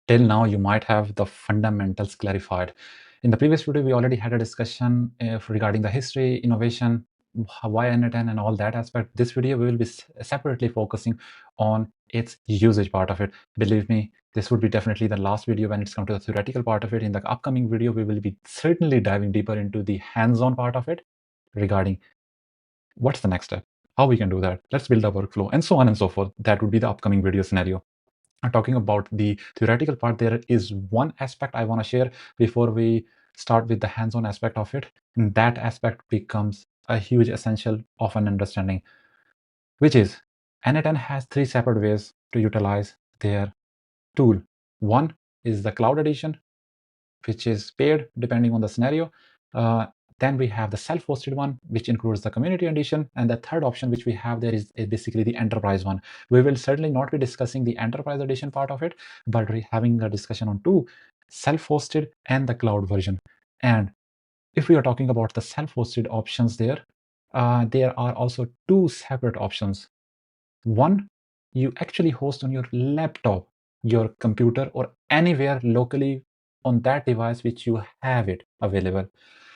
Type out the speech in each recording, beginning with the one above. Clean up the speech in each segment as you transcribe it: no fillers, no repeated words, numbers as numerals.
till now you might have the fundamentals clarified. In the previous video, we already had a discussion regarding the history, innovation, why n8n and all that aspect. This video we will be separately focusing on its usage part of it. Believe me, this would be definitely the last video when it's come to the theoretical part of it. In the upcoming video, we will be certainly diving deeper into the hands-on part of it regarding what's the next step, how we can do that, let's build a workflow, and so on and so forth. That would be the upcoming video scenario. Talking about the theoretical part, there is one aspect I want to share before we start with the hands-on aspect of it. And that aspect becomes a huge essential of an understanding, which is n8n has three separate ways to utilize their tool. One is the cloud edition, which is paid depending on the scenario. Then we have the self-hosted one, which includes the community edition. And the third option which we have there is basically the enterprise one. We will certainly not be discussing the enterprise edition part of it, but we're having a discussion on two, self-hosted and the cloud version. And if we are talking about the self-hosted options there are also two separate options. One, you actually host on your laptop, your computer, or anywhere locally on that device which you have it available.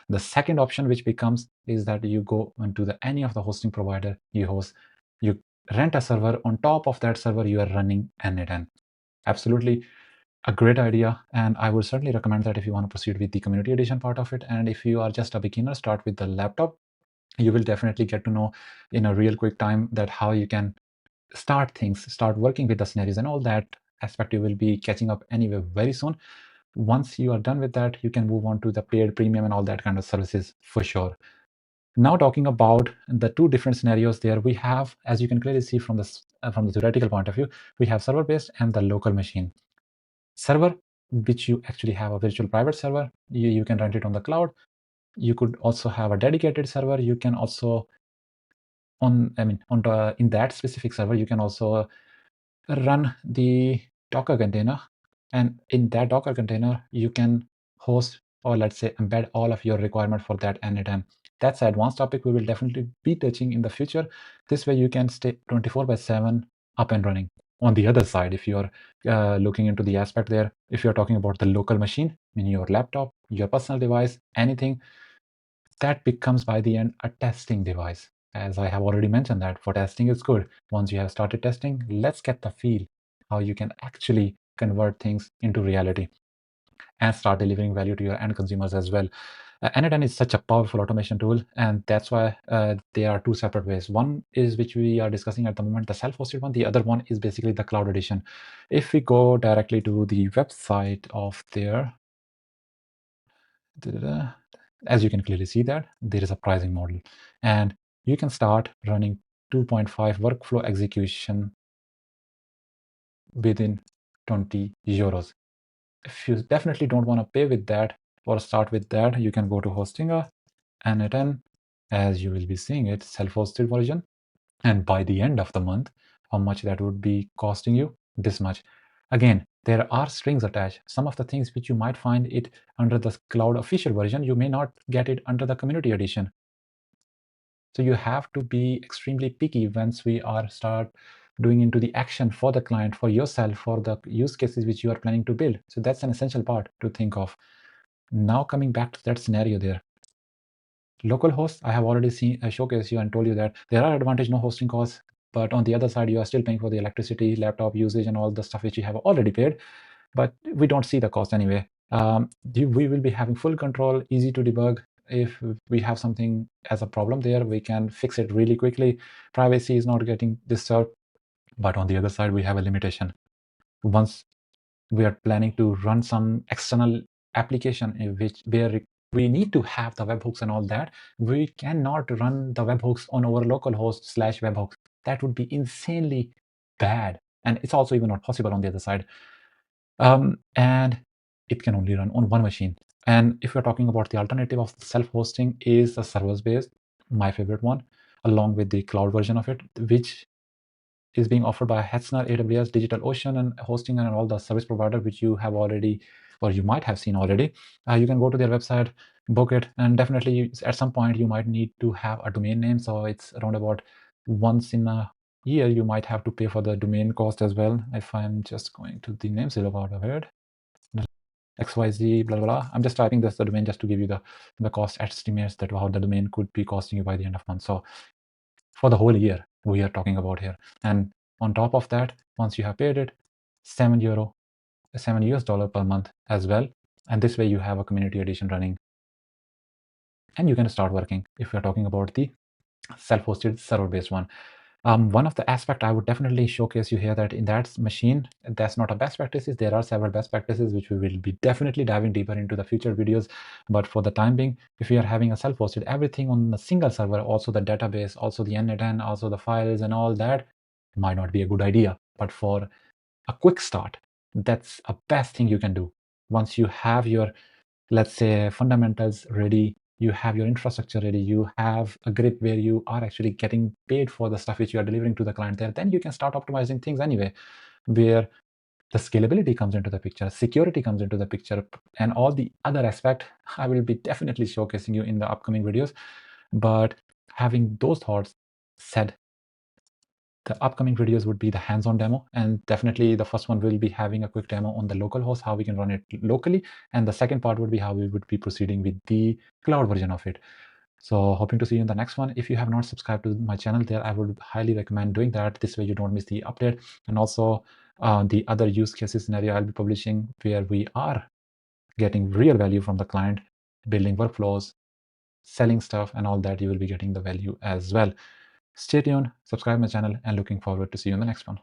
The second option which becomes is that you go onto any of the hosting provider you host, you rent a server, on top of that server you are running n8n. Absolutely a great idea, and I would certainly recommend that if you want to proceed with the community edition part of it. And if you are just a beginner, start with the laptop. You will definitely get to know in a real quick time that how you can start working with the scenarios and all that aspect. You will be catching up anyway very soon. Once you are done with that, you can move on to the paid premium and all that kind of services for sure. Now talking about the two different scenarios there, we have, as you can clearly see from the theoretical point of view, we have server-based and the local machine. Server, which you actually have a virtual private server, you can rent it on the cloud. You could also have a dedicated server. You can also in that specific server, you can also run the Docker container, and in that Docker container you can host, or let's say embed, all of your requirement for that n8n. That's an advanced topic we will definitely be touching in the future. This way you can stay 24/7 up and running. On the other side, if you're looking into the aspect there, if you're talking about the local machine, meaning your laptop, your personal device, anything, that becomes by the end a testing device. As I have already mentioned, that for testing it's good. Once you have started testing, let's get the feel how you can actually convert things into reality and start delivering value to your end consumers as well. n8n is such a powerful automation tool, and that's why there are two separate ways. One is which we are discussing at the moment, the self-hosted one. The other one is basically the cloud edition. If we go directly to the website of their, as you can clearly see that there is a pricing model, and you can start running 2.5 workflow execution within 20 euros. If you definitely don't want to pay with that or start with that, you can go to Hostinger n8n, as you will be seeing it, self-hosted version. And by the end of the month, how much that would be costing you? This much. Again, there are strings attached. Some of the things which you might find it under the cloud official version, you may not get it under the community edition. So you have to be extremely picky once we are start doing into the action for the client, for yourself, for the use cases which you are planning to build. So that's an essential part to think of. Now coming back to that scenario there. Localhost, I have already seen showcased you and told you that there are advantage, no hosting costs, but on the other side, you are still paying for the electricity, laptop usage, and all the stuff which you have already paid, but we don't see the cost anyway. We will be having full control, easy to debug. If we have something as a problem there, we can fix it really quickly. Privacy is not getting disturbed, but on the other side, we have a limitation. Once we are planning to run some external application where we need to have the webhooks and all that, we cannot run the webhooks on our localhost/webhooks. That would be insanely bad, and it's also even not possible on the other side. And it can only run on one machine. And if you're talking about the alternative of self-hosting, is a servers-based, my favorite one, along with the cloud version of it, which is being offered by Hetzner, AWS, DigitalOcean, and hosting and all the service provider which you have already, or you might have seen already. You can go to their website, book it, and definitely at some point you might need to have a domain name. So it's around about once in a year you might have to pay for the domain cost as well. If I'm just going to the name zero part of it, XYZ, blah, blah, blah. I'm just typing this the domain just to give you the cost estimates that how the domain could be costing you by the end of month. So for the whole year, we are talking about here. And on top of that, once you have paid it, €7, $7 US per month as well. And this way you have a community edition running and you can start working if you're talking about the self-hosted server-based one. One of the aspect I would definitely showcase you here that in that machine, that's not a best practices. There are several best practices which we will be definitely diving deeper into the future videos. But for the time being, if we are having a self-hosted, everything on a single server, also the database, also the n8n, also the files and all that might not be a good idea. But for a quick start, that's a best thing you can do. Once you have your, let's say, fundamentals ready, you have your infrastructure ready, you have a grip where you are actually getting paid for the stuff which you are delivering to the client there, then you can start optimizing things anyway, where the scalability comes into the picture, security comes into the picture, and all the other aspect I will be definitely showcasing you in the upcoming videos. But having those thoughts said, the upcoming videos would be the hands-on demo, and definitely the first one will be having a quick demo on the localhost, how we can run it locally, and the second part would be how we would be proceeding with the cloud version of it. So hoping to see you in the next one. If you have not subscribed to my channel there, I would highly recommend doing that. This way you don't miss the update. And also the other use cases scenario I'll be publishing where we are getting real value from the client, building workflows, selling stuff, and all that, you will be getting the value as well. Stay tuned, subscribe my channel, and looking forward to see you in the next one.